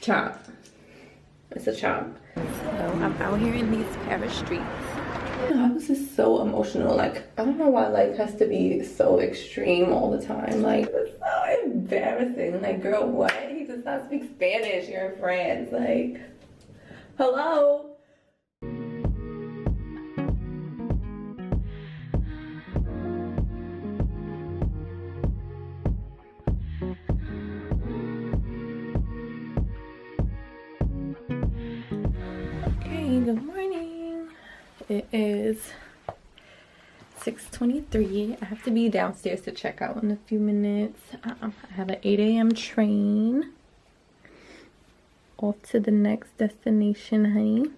chop. It's a chop. So I'm out here in these Paris streets. I was just so emotional. Like, I don't know why life has to be so extreme all the time. Like, it's so embarrassing. Like, girl, what? He does not speak Spanish. You're in France. Like, hello? Good morning. It is 6:23. I have to be downstairs to check out in a few minutes. I have an 8 a.m. train off to the next destination, honey.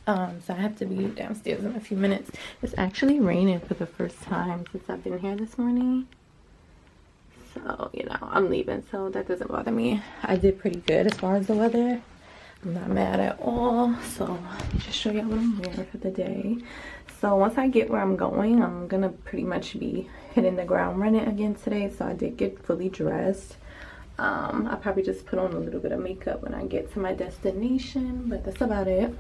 So I have to be downstairs in a few minutes. It's actually raining for the first time since I've been here this morning. So, you know, I'm leaving, so that doesn't bother me. I did pretty good as far as the weather. I'm not mad at all. So let me just show y'all what I'm wearing for the day. So once I get where I'm going, I'm gonna pretty much be hitting the ground running again today. So I did get fully dressed. I'll probably just put on a little bit of makeup when I get to my destination, but that's about it.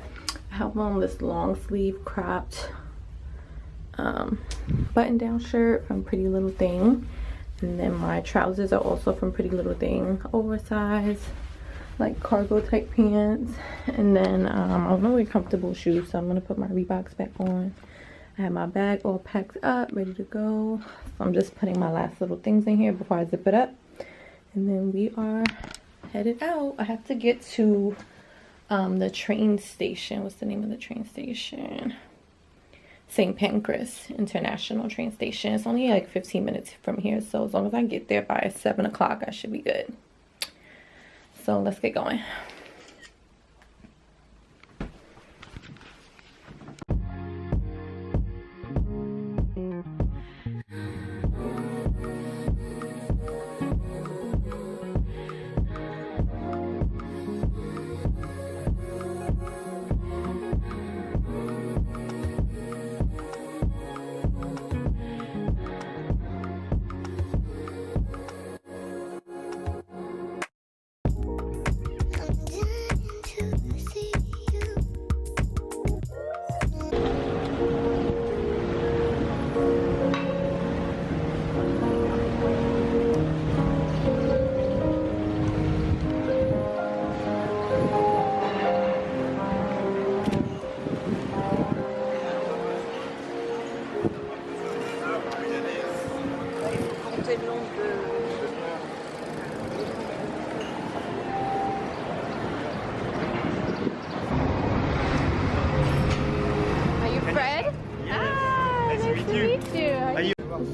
I have on this long sleeve cropped button down shirt from Pretty Little Thing, and then my trousers are also from Pretty Little Thing, oversized, like cargo type pants. And then I don't know, comfortable shoes, so I'm gonna put my Reeboks back on. I have my bag all packed up, ready to go. So I'm just putting my last little things in here before I zip it up, and then we are headed out. I have to get to the train station. What's the name of the train station? St. Pancras International train station. It's only like 15 minutes from here, so as long as I get there by 7 o'clock, I should be good. So let's get going.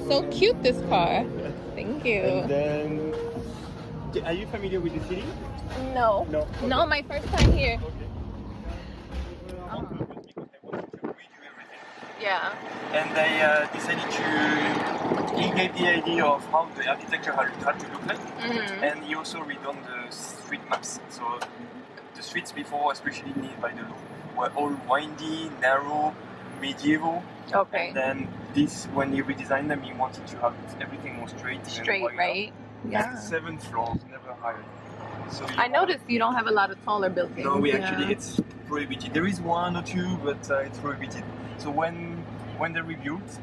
So cute, this car. Thank you. And then, are you familiar with the city? No. No. Okay. No, my first time here. Okay. Yeah. And they decided to. He gave the idea of how the architecture had to look like, and he also redone the street maps. So the streets before, especially near by the Louvre, were all windy, narrow, medieval. Okay. And then this, when he redesigned them, he wanted to have everything more straight. Straight, right? Yeah. 7th floors, never higher. So I noticed you don't have a lot of taller buildings. No, actually it's prohibited. There is one or two, but it's prohibited. So when they rebuilt,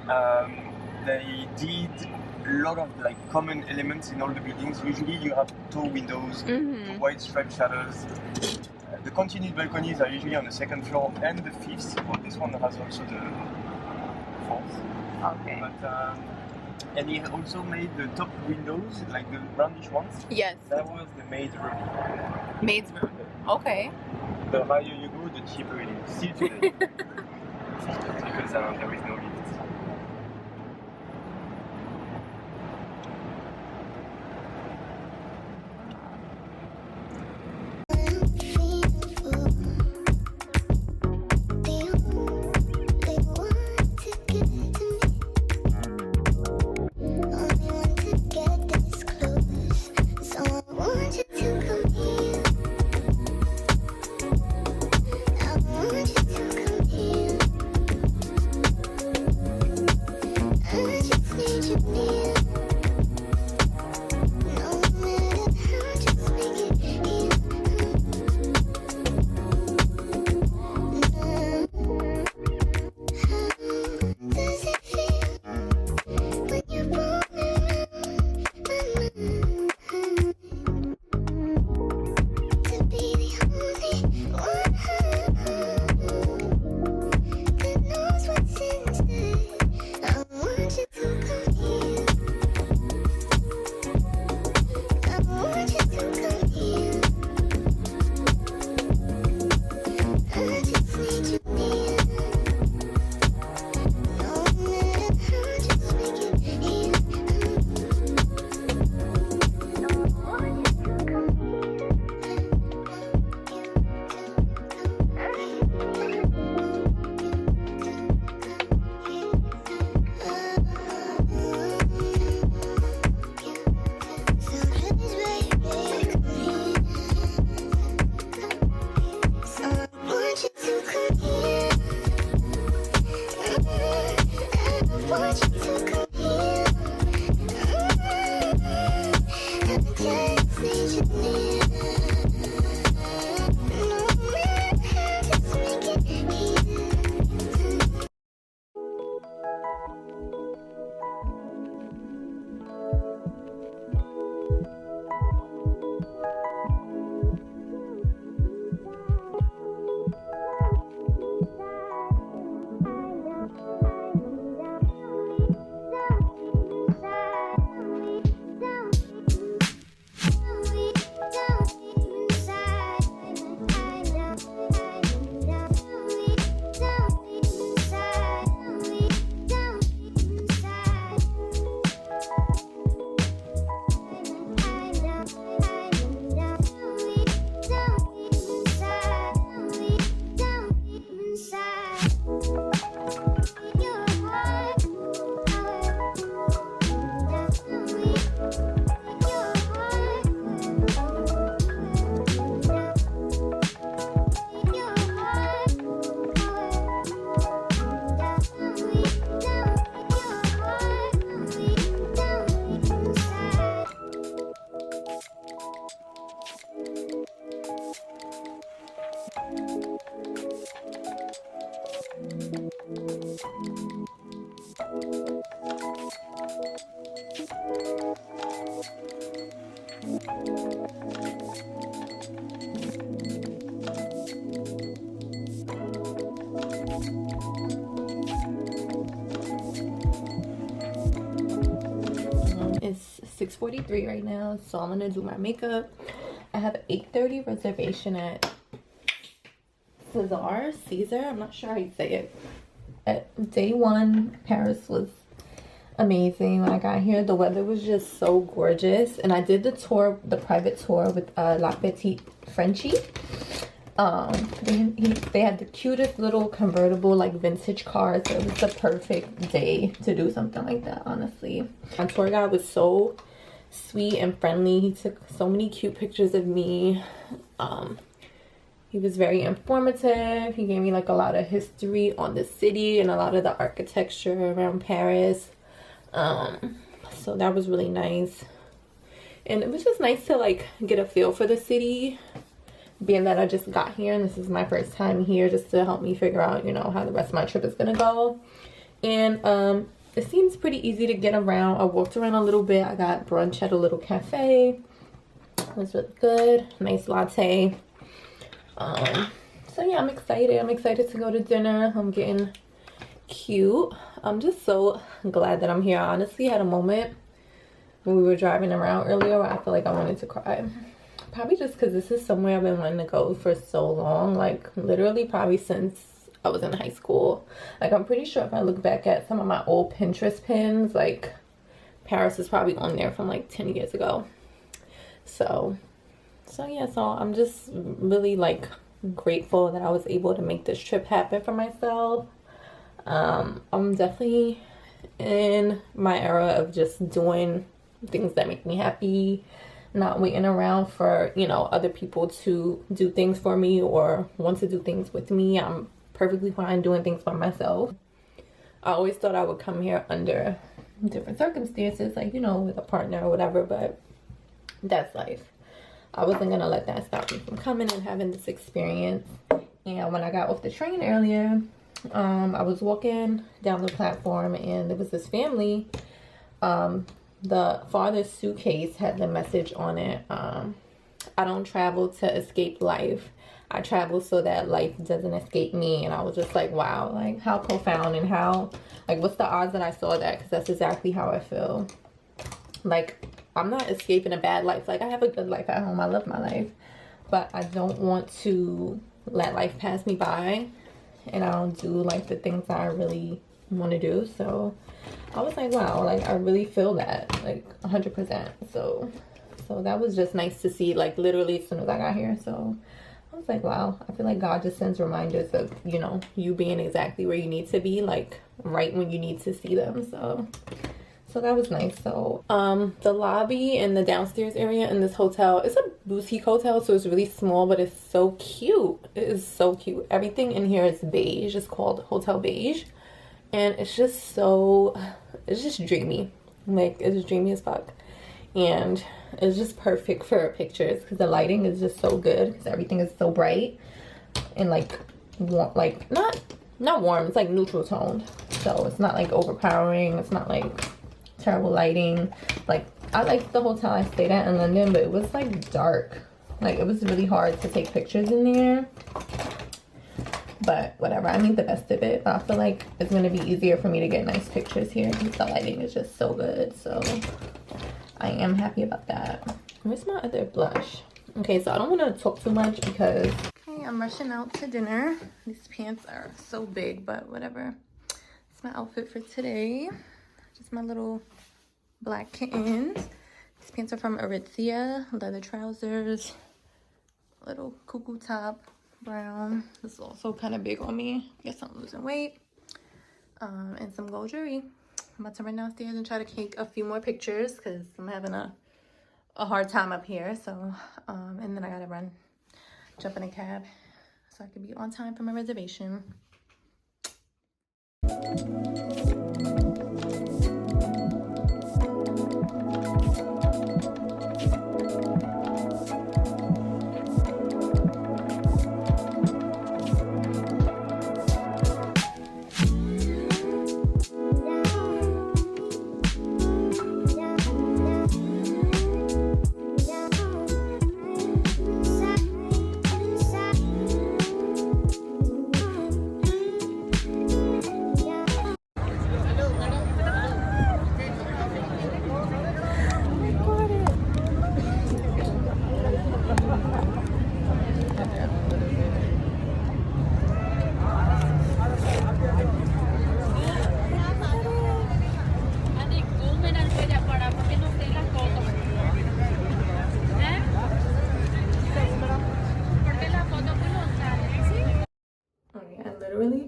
they did a lot of like common elements in all the buildings. Usually you have tall windows, wide striped shutters. The continued balconies are usually on the 2nd floor and the 5th, but this one has also the 4th. Okay. But and he also made the top windows, like the roundish ones. Yes. That was the maid's room. Maid's room. Okay. The higher you go, the cheaper it is. Still today. Because there is no lift. It's 6:43 right now, so I'm gonna do my makeup. I have an 8:30 reservation at Cesar. I'm not sure how you say it. At day one, Paris was amazing. When I got here, the weather was just so gorgeous, and I did the tour, the private tour with La Petite Frenchie. They had the cutest little convertible, like vintage car, so it was the perfect day to do something like that, honestly. My tour guide was so sweet and friendly. He took so many cute pictures of me. He was very informative. He gave me like a lot of history on the city and a lot of the architecture around Paris. So that was really nice, and it was just nice to like get a feel for the city, being that I just got here and this is my first time here, just to help me figure out, you know, how the rest of my trip is gonna go. And it seems pretty easy to get around. I walked around a little bit. I got brunch at a little cafe. It was really good. Nice latte. So yeah, I'm excited to go to dinner. I'm getting cute. I'm just so glad that I'm here. I honestly had a moment when we were driving around earlier where I feel like I wanted to cry. Probably just because this is somewhere I've been wanting to go for so long, like literally probably since I was in high school. Like I'm pretty sure if I look back at some of my old Pinterest pins, like Paris is probably on there from like 10 years ago. So yeah, so I'm just really like grateful that I was able to make this trip happen for myself. I'm definitely in my era of just doing things that make me happy, not waiting around for, you know, other people to do things for me or want to do things with me. I'm perfectly fine doing things by myself. I always thought I would come here under different circumstances, like, you know, with a partner or whatever, but that's life. I wasn't gonna let that stop me from coming and having this experience. And when I got off the train earlier, I was walking down the platform and there was this family. The father's suitcase had the message on it, I don't travel to escape life, I travel so that life doesn't escape me. And I was just like, wow, like how profound, and how, like, what's the odds that I saw that? Because that's exactly how I feel. Like, I'm not escaping a bad life. Like, I have a good life at home, I love my life, but I don't want to let life pass me by, and I don't do like the things that I really want to do. So I was like, wow, like I really feel that, like 100%. So that was just nice to see, like literally as soon as I got here. So I was like, wow, I feel like God just sends reminders of, you know, you being exactly where you need to be, like right when you need to see them. So that was nice. So the lobby and the downstairs area in this hotel, it's a boutique hotel, so it's really small, but it's so cute. It is so cute. Everything in here is beige. It's called Hotel Beige, and it's just so, it's just dreamy. Like, it's dreamy as fuck. and it's just perfect for pictures because the lighting is just so good because everything is so bright and like not warm, it's like neutral toned, so it's not like overpowering, it's not like terrible lighting. Like I liked the hotel I stayed at in London, but it was like dark, like it was really hard to take pictures in there, but whatever, I made the best of it. But I feel like it's going to be easier for me to get nice pictures here because the lighting is just so good, so I am happy about that. Where's my other blush? Okay, so I don't want to talk too much because okay, I'm rushing out to dinner. These pants are so big, but whatever. It's my outfit for today. Just my little black kittens. These pants are from Aritzia. Leather trousers, little cuckoo top, brown. This is also kind of big on me. Guess I'm losing weight. And some gold jewelry. I'm about to run downstairs and try to take a few more pictures because I'm having a hard time up here. So, and then I gotta jump in a cab so I can be on time for my reservation.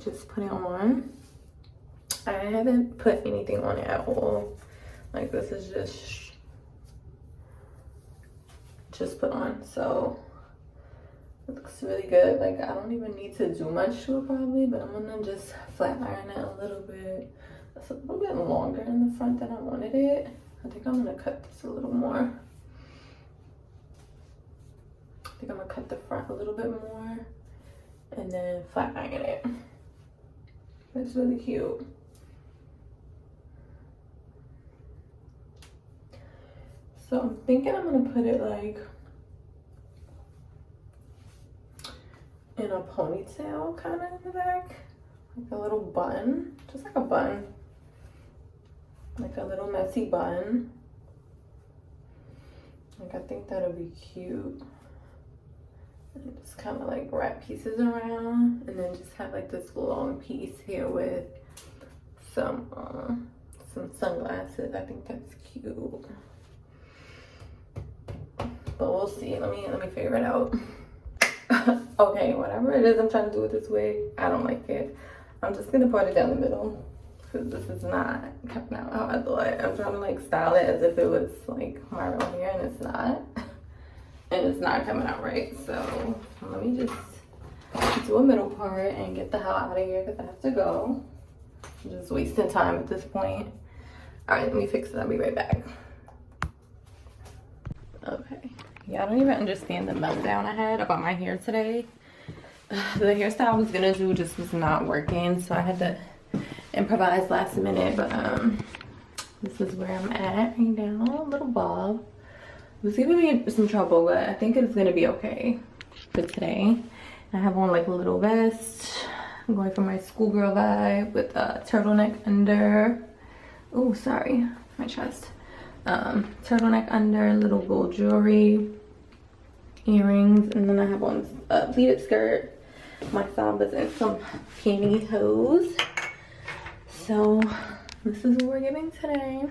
Just put it on. I haven't put anything on it at all. Like this is just put on, so it looks really good. Like I don't even need to do much to it probably, but I'm gonna just flat iron it a little bit. It's a little bit longer in the front than I wanted it. I think I'm gonna cut this a little more. I think I'm gonna cut the front a little bit more and then flat iron it. It's really cute. So I'm thinking I'm gonna put it like in a ponytail kind of in the back, like a little bun, just like a bun, like a little messy bun. Like I think that'll be cute. And just kind of like wrap pieces around, and then just have like this long piece here with some sunglasses. I think that's cute, but we'll see. Let me figure it out. Okay, whatever it is I'm trying to do with this wig, I don't like it. I'm just gonna part it down the middle because this is not coming out how I thought. I'm trying to like style it as if it was like my real hair, and it's not. And it's not coming out right, so let me just do a middle part and get the hell out of here because I have to go. I'm just wasting time at this point. All right, let me fix it. I'll be right back. Okay, yeah, I don't even understand the meltdown I had about my hair today. The hairstyle I was gonna do just was not working, so I had to improvise last minute. But this is where I'm at right now, a little bob. It was giving me some trouble, but I think it's gonna be okay for today. I have on like a little vest. I'm going for my schoolgirl vibe with a turtleneck under. Oh, sorry, my chest. Turtleneck under, little gold jewelry, earrings, and then I have on a pleated skirt, my sambas, and some pantyhose. So this is what we're getting today.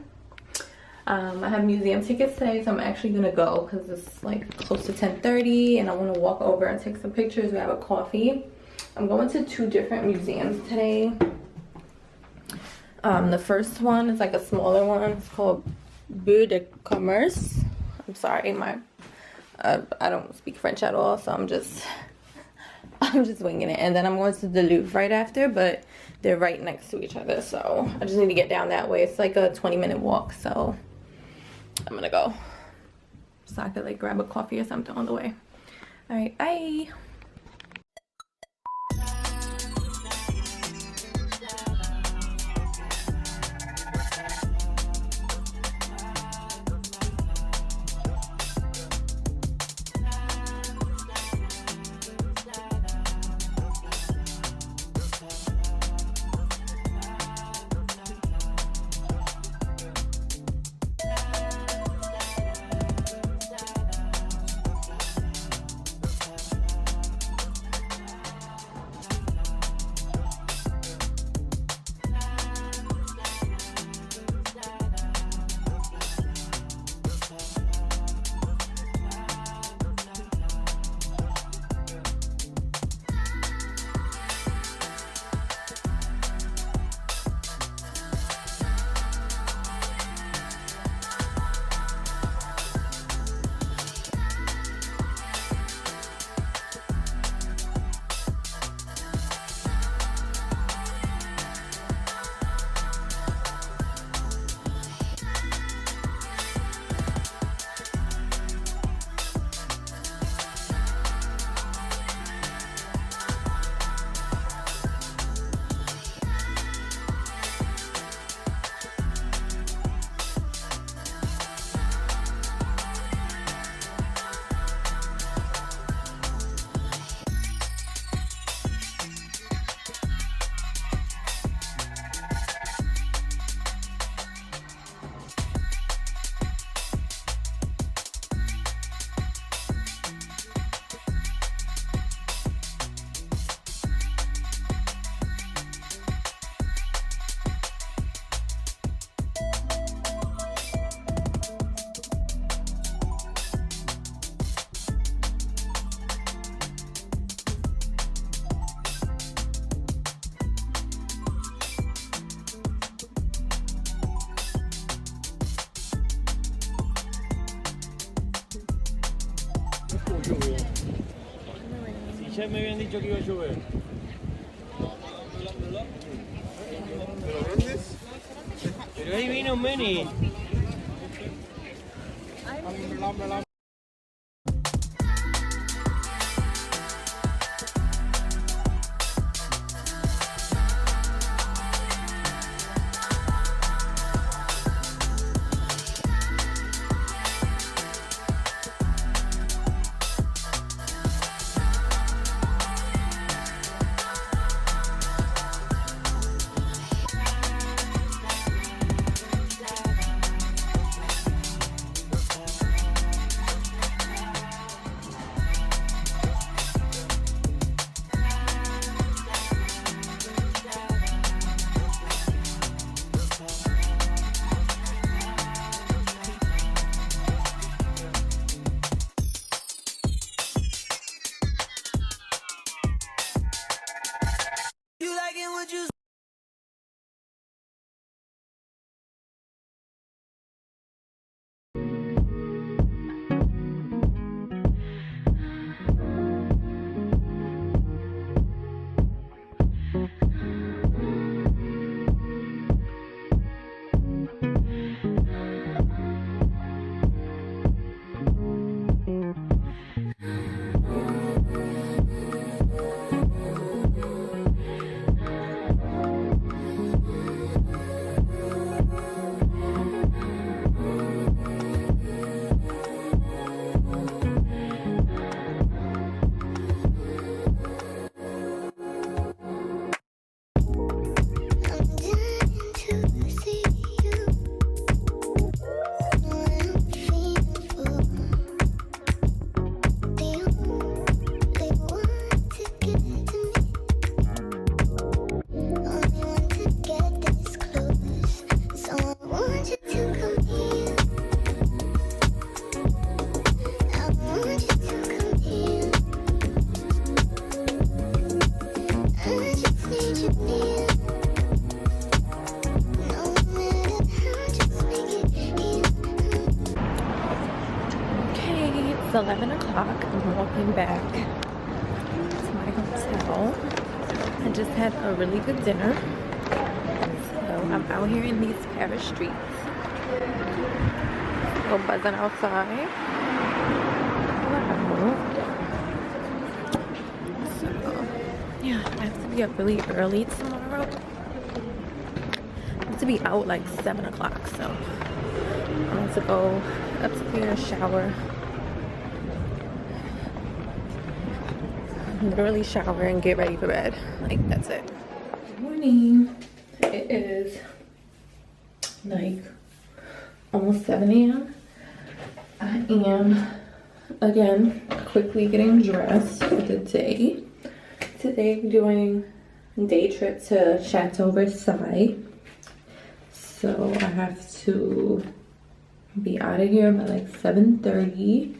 I have museum tickets today, so I'm actually gonna go because it's like close to 10:30 and I want to walk over and take some pictures. We have a coffee. I'm going to 2 different museums today. The first one is like a smaller one. It's called Beige de Commerce. I'm sorry, I don't speak French at all, so I'm just winging it. And then I'm going to the Louvre right after, but they're right next to each other, so I just need to get down that way. It's like a 20-minute walk, so I'm gonna go so I could like grab a coffee or something on the way. All right, bye. Si ya me habían dicho que iba a llover. Pero ahí vino Manny. It's 11 o'clock. I'm walking back to my hotel. I just had a really good dinner. So I'm out here in these Paris streets. little buzzing outside. So, yeah, I have to be up really early tomorrow. I have to be out like 7 o'clock, so I'm going to go upstairs, shower. Literally shower and get ready for bed. Like, that's it. Good morning. It is like almost 7 a.m. I am again quickly getting dressed for the day. Today we're doing a day trip to Chateau Versailles. So I have to be out of here by like 7:30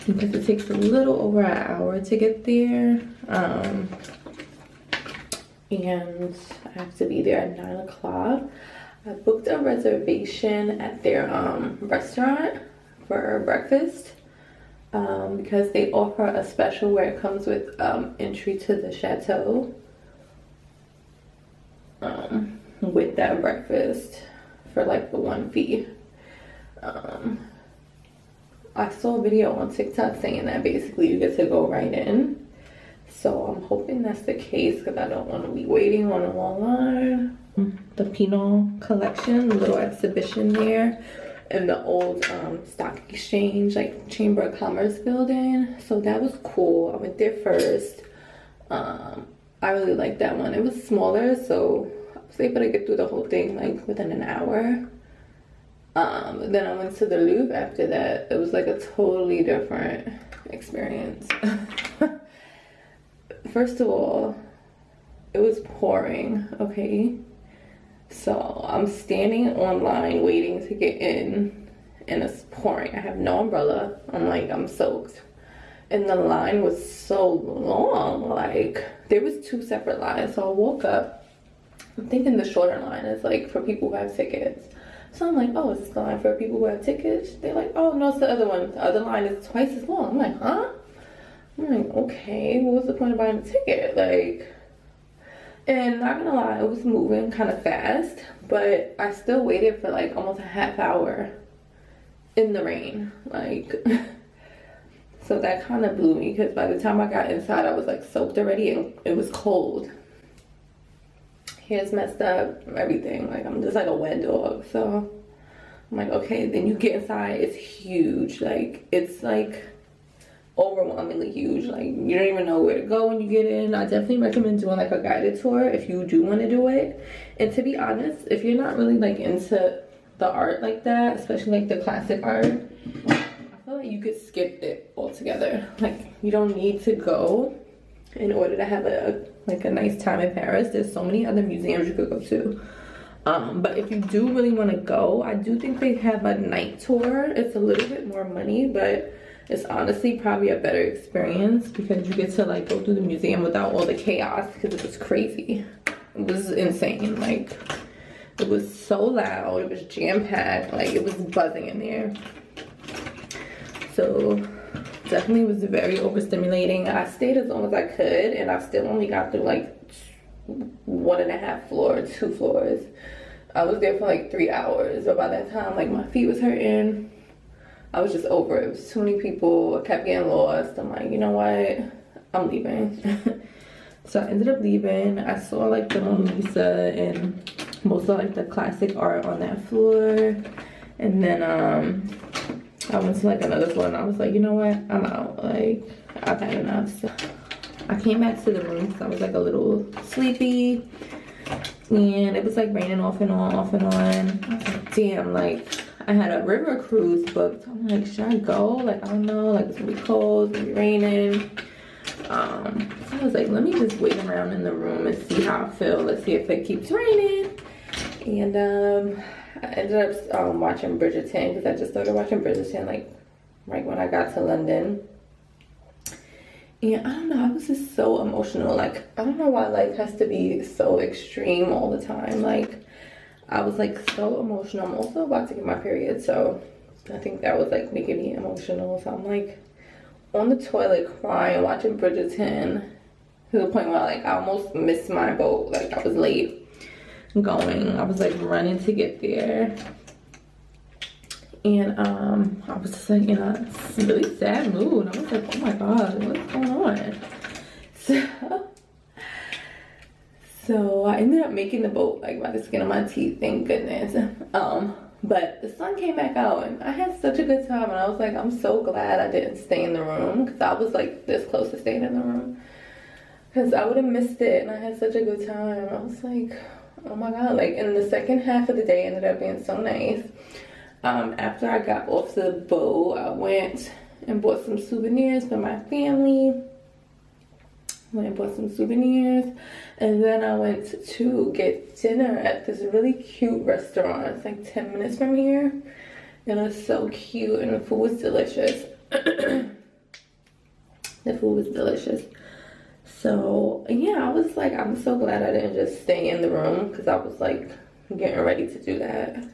because it takes a little over an hour to get there. And I have to be there at 9 o'clock. I booked a reservation at their restaurant for breakfast because they offer a special where it comes with entry to the chateau with that breakfast for like the one fee. I saw a video on TikTok saying that basically you get to go right in. So I'm hoping that's the case because I don't want to be waiting on a long line. The Pinot collection, the little exhibition there in the old stock exchange, like Chamber of Commerce building. So that was cool. I went there first. I really liked that one. It was smaller, so I was able to get through the whole thing like within an hour. Then I went to the Louvre after that. It was like a totally different experience. First of all, it was pouring, okay? So I'm standing online waiting to get in and it's pouring. I have no umbrella. I'm soaked. And the line was so long. Like, there was 2 separate lines. So I woke up. I'm thinking the shorter line is like for people who have tickets. So I'm like, oh, is this the line for people who have tickets? They're like, oh, no, it's the other one. The other line is twice as long. I'm like, huh? I'm like, okay, what was the point of buying a ticket? Like, and not gonna lie, it was moving kind of fast, but I still waited for like almost a half hour in the rain. Like, so that kind of blew me because by the time I got inside, I was like soaked already and it was cold. Hair's messed up, everything. Like, I'm just like a wet dog. So I'm like, okay, then you get inside, it's huge. Like, it's like overwhelmingly huge. Like, you don't even know where to go when you get in. I definitely recommend doing like a guided tour if you do want to do it. And to be honest, if you're not really like into the art like that, especially like the classic art, I feel like you could skip it altogether. Like, you don't need to go in order to have a nice time in Paris. There's so many other museums you could go to. But if you do really want to go, I do think they have a night tour. It's a little bit more money, but it's honestly probably a better experience because you get to like go through the museum without all the chaos because it was crazy. It was insane. Like, it was so loud. It was jam-packed. Like, it was buzzing in there. So definitely was very overstimulating. I stayed as long as I could and I still only got through like 1.5 floors, 2 floors. I was there for like 3 hours, but by that time, like, my feet was hurting. I was just over it. It was too many people. I kept getting lost. I'm like, you know what? I'm leaving. So I ended up leaving. I saw like the Mona Lisa and most of like the classic art on that floor. And then I went to like another floor and I was like, you know what? I'm out. Like, I've had enough. So I came back to the room because I was like a little sleepy. And it was like raining off and on, off and on. I was like, damn, like, I had a river cruise booked. I'm like, should I go? Like, I don't know. Like, it's gonna be cold, it's gonna be raining. So I was like, let me just wait around in the room and see how I feel. Let's see if it keeps raining. And I ended up watching Bridgerton because I just started watching Bridgerton like right when I got to London. And I don't know, I was just so emotional. Like, I don't know why life has to be so extreme all the time. Like, I was like so emotional. I'm also about to get my period, so I think that was like making me emotional. So I'm like on the toilet crying, watching Bridgerton to the point where like I almost missed my boat. Like, I was late going. I was like running to get there. And I was just like in a really sad mood. I was like, oh my god, what's going on? So I ended up making the boat like by the skin of my teeth, thank goodness. But the sun came back out and I had such a good time, and I was like, I'm so glad I didn't stay in the room, because I was like this close to staying in the room, because I would have missed it. And I had such a good time. I was like, oh my god. Like, and the second half of the day ended up being so nice. After I got off the boat, I went and bought some souvenirs for my family. Bought some souvenirs, and then I went to get dinner at this really cute restaurant. It's like 10 minutes from here, and it was so cute, and the food was delicious. The food was delicious. So yeah, I was like, I'm so glad I didn't just stay in the room, because I was like getting ready to do that.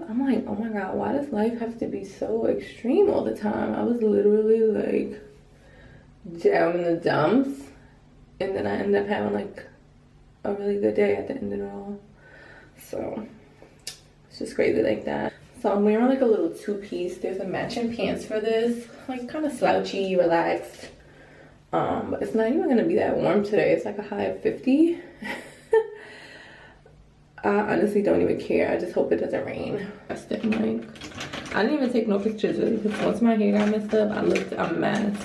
I'm like, oh my god, why does life have to be so extreme all the time? I was literally like down in the dumps, and then I ended up having like a really good day at the end of it all. So it's just crazy like that. So I'm wearing like a little two-piece. There's a matching pants for this, like kind of slouchy, relaxed, but it's not even gonna be that warm today. It's like a high of 50. I honestly don't even care. I just hope it doesn't rain. I didn't even take no pictures of it, because once my hair got messed up, I looked a mess.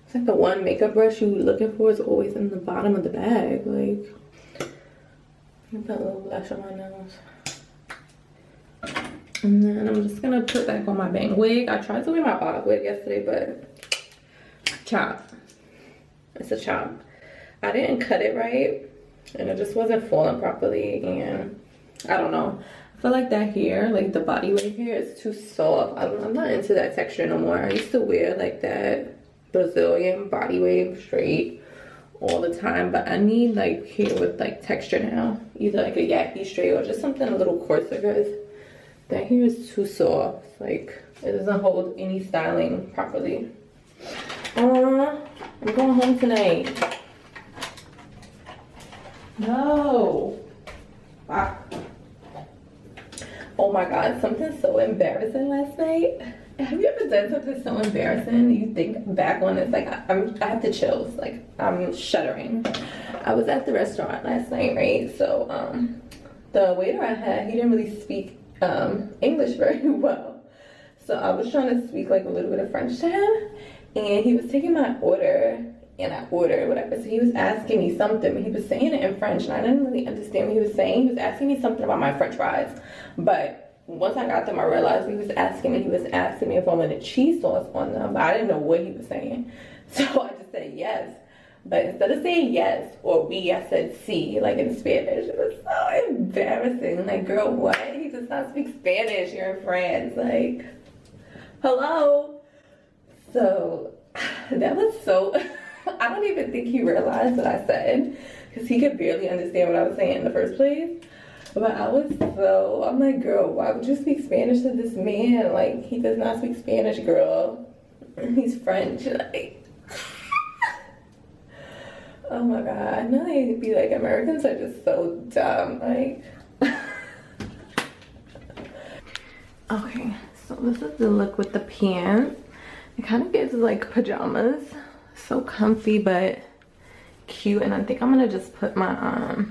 It's like the one makeup brush you're looking for is always in the bottom of the bag. Like, put a little blush on my nose. And then I'm just gonna put back on my bang wig. I tried to wear my bob wig yesterday, but chop. It's a chop. I didn't cut it right, and it just wasn't falling properly, and I don't know. I feel like that hair, like the body wig hair, is too soft. I'm not into that texture no more. I used to wear like that Brazilian body wave straight all the time, but I need like hair with like texture now, either like a yappy straight or just something a little coarser, because that hair is too soft. Like, it doesn't hold any styling properly. I'm going home tonight. No. Ah. Oh my god, something so embarrassing last night. Have you ever done something so embarrassing you think back on it? Like, I have the chills. Like, I'm shuddering. I was at the restaurant last night, right? So the waiter I had, he didn't really speak English very well. So I was trying to speak like a little bit of French to him, and he was taking my order, and I ordered whatever. So he was asking me something, but he was saying it in French, and I didn't really understand what he was saying. He was asking me something about my French fries, but once I got them, I realized he was asking me if I wanted cheese sauce on them, but I didn't know what he was saying. So I just said yes. But instead of saying yes or we, I said si, like in Spanish. It was so embarrassing. Like, girl, what? He does not speak Spanish. You're in France. Like, hello? So that was so... I don't even think he realized what I said, because he could barely understand what I was saying in the first place. But I'm like, girl, why would you speak Spanish to this man? Like, he does not speak Spanish, girl. He's French. Like, oh my god. I know they be like, Americans are just so dumb. Like, okay, so this is the look with the pants. It kind of gives like pajamas. So comfy but cute. And I think I'm gonna just put my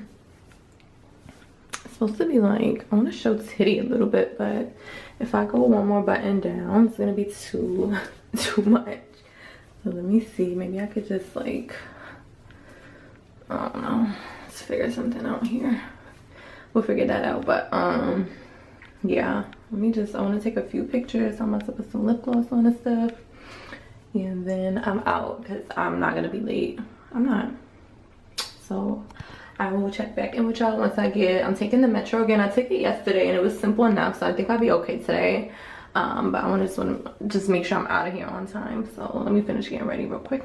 it's supposed to be like, I want to show titty a little bit, but if I go one more button down, it's gonna be too much. So let me see, maybe I could just like, I don't know, let's figure something out here. We'll figure that out. But yeah, let me just, I want to take a few pictures. I'm about to put some lip gloss on and stuff, and then I'm out, because I'm not gonna be late. I'm not. So I will check back in with y'all once I'm taking the metro again. I took it yesterday and it was simple enough, so I think I'll be okay today. But I want to just make sure I'm out of here on time. So let me finish getting ready real quick.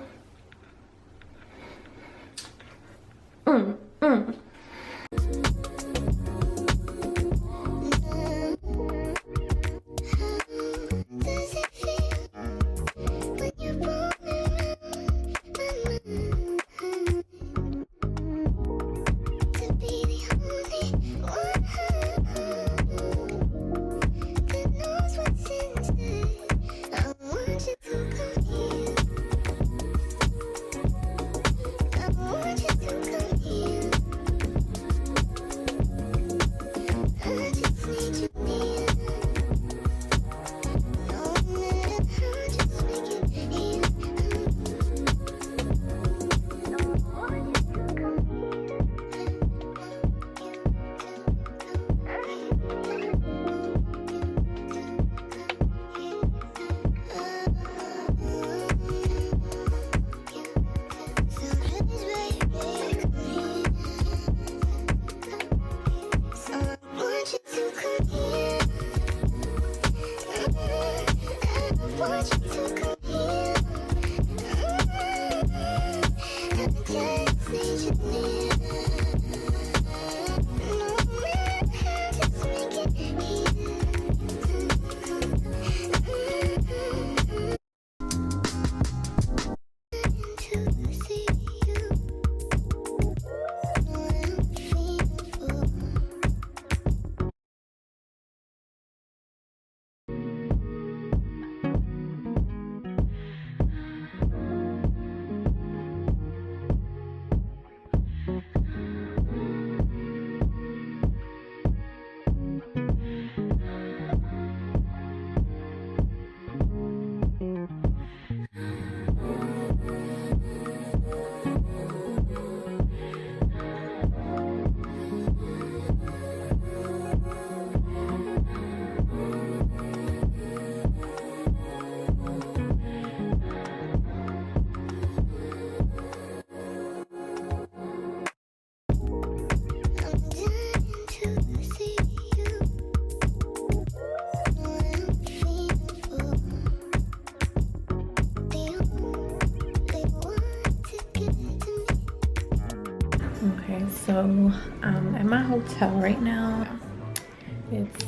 So I'm at my hotel right now. It's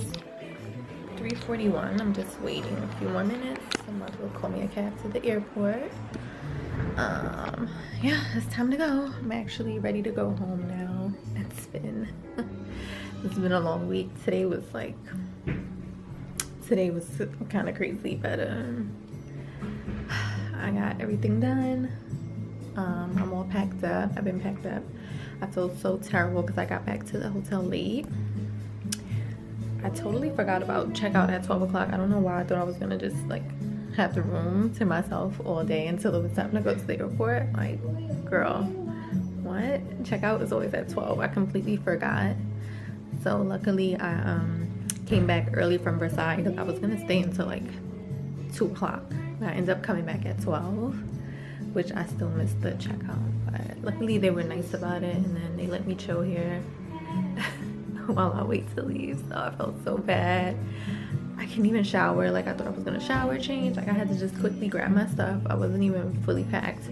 3:41. I'm just waiting a few more minutes. Someone will call me a cab to the airport. Yeah, it's time to go. I'm actually ready to go home now. It's been a long week. Today was kind of crazy, but I got everything done. I'm all packed up. I've been packed up. I feel so terrible because I got back to the hotel late. I totally forgot about checkout at 12 o'clock. I don't know why. I thought I was gonna just like have the room to myself all day until it was time to go to the airport. Like, girl, what? Checkout is always at 12. I completely forgot. So luckily I came back early from Versailles because I was gonna stay until like 2 o'clock. I ended up coming back at 12, which I still missed the checkout. But luckily they were nice about it, and then they let me chill here while I wait to leave. So I felt so bad. I can't even shower. Like, I thought I was gonna shower, change. Like, I had to just quickly grab my stuff. I wasn't even fully packed.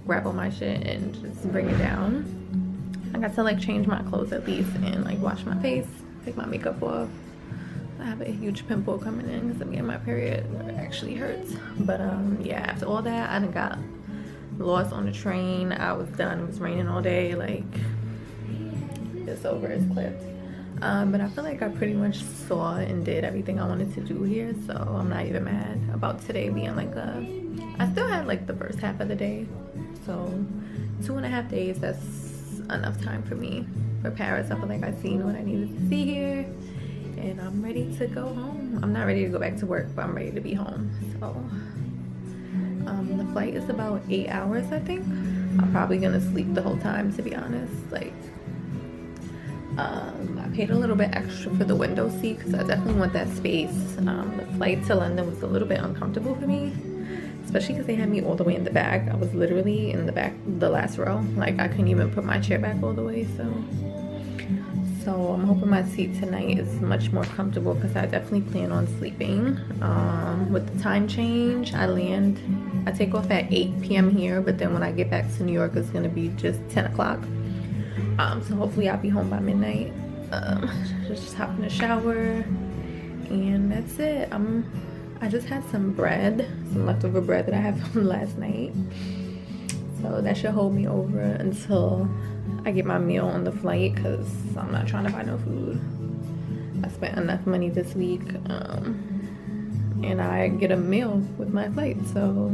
Grab all my shit and just bring it down. I got to like change my clothes at least and like wash my face, take my makeup off. I have a huge pimple coming in because I'm getting my period. It actually hurts. But yeah, after all that, I done got lost on the train. I was done. It was raining all day. Like, it's over. It's clipped. But I feel like I pretty much saw and did everything I wanted to do here, so I'm not even mad about today being like I still had like the first half of the day, so 2.5 days, that's enough time for me for Paris. I feel like I've seen what I needed to see here, and I'm ready to go home. I'm not ready to go back to work, but I'm ready to be home. So the flight is about 8 hours, I think. I'm probably gonna sleep the whole time, to be honest. Like, I paid a little bit extra for the window seat because I definitely want that space. The flight to London was a little bit uncomfortable for me, especially because they had me all the way in the back. I was literally in the back, the last row. Like, I couldn't even put my chair back all the way. So I'm hoping my seat tonight is much more comfortable because I definitely plan on sleeping. With the time change, I take off at 8 p.m. here, but then when I get back to New York, it's gonna be just 10 o'clock. So hopefully I'll be home by midnight. Just hop in the shower, and that's it. I just had some bread, some leftover bread that I had from last night. So that should hold me over until I get my meal on the flight, because I'm not trying to buy no food. I spent enough money this week, and I get a meal with my flight, so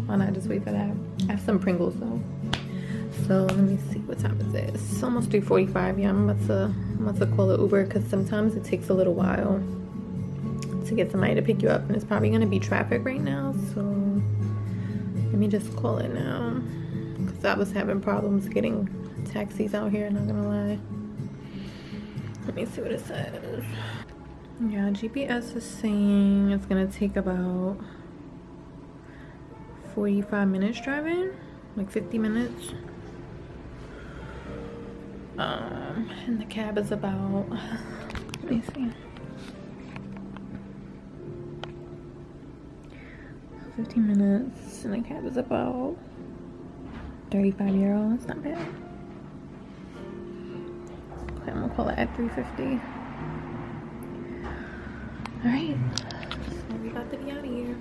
why not just wait for that? I have some Pringles though. So let me see, what time is it? It's almost 3:45. Yeah, I'm about to call an Uber because sometimes it takes a little while to get somebody to pick you up, and it's probably gonna be traffic right now. So let me just call it now because I was having problems getting taxis out here, not gonna lie. Let me see what it says. Yeah, GPS is saying it's gonna take about 45 minutes driving, like 50 minutes. And the cab is about, let me see, 15 minutes, and the cab is about 35 €. It's not bad. Okay, I'm gonna call it at 3:50. Alright, so we got to be out of here.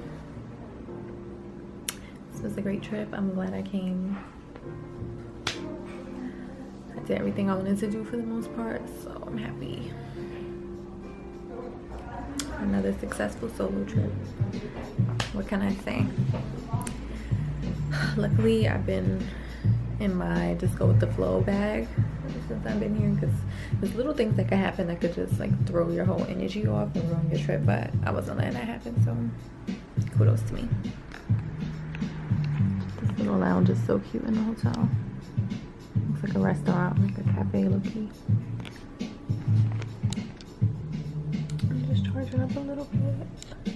This was a great trip. I'm glad I came. I did everything I wanted to do for the most part, so I'm happy. Another successful solo trip. What can I say? Luckily, I've been in my just go with the flow bag since I've been here, because there's little things that could happen that could just like throw your whole energy off and ruin your trip, but I wasn't letting that happen, so kudos to me. This little lounge is so cute in the hotel. Looks like a restaurant, like a cafe low-key. I'm just charging up a little bit.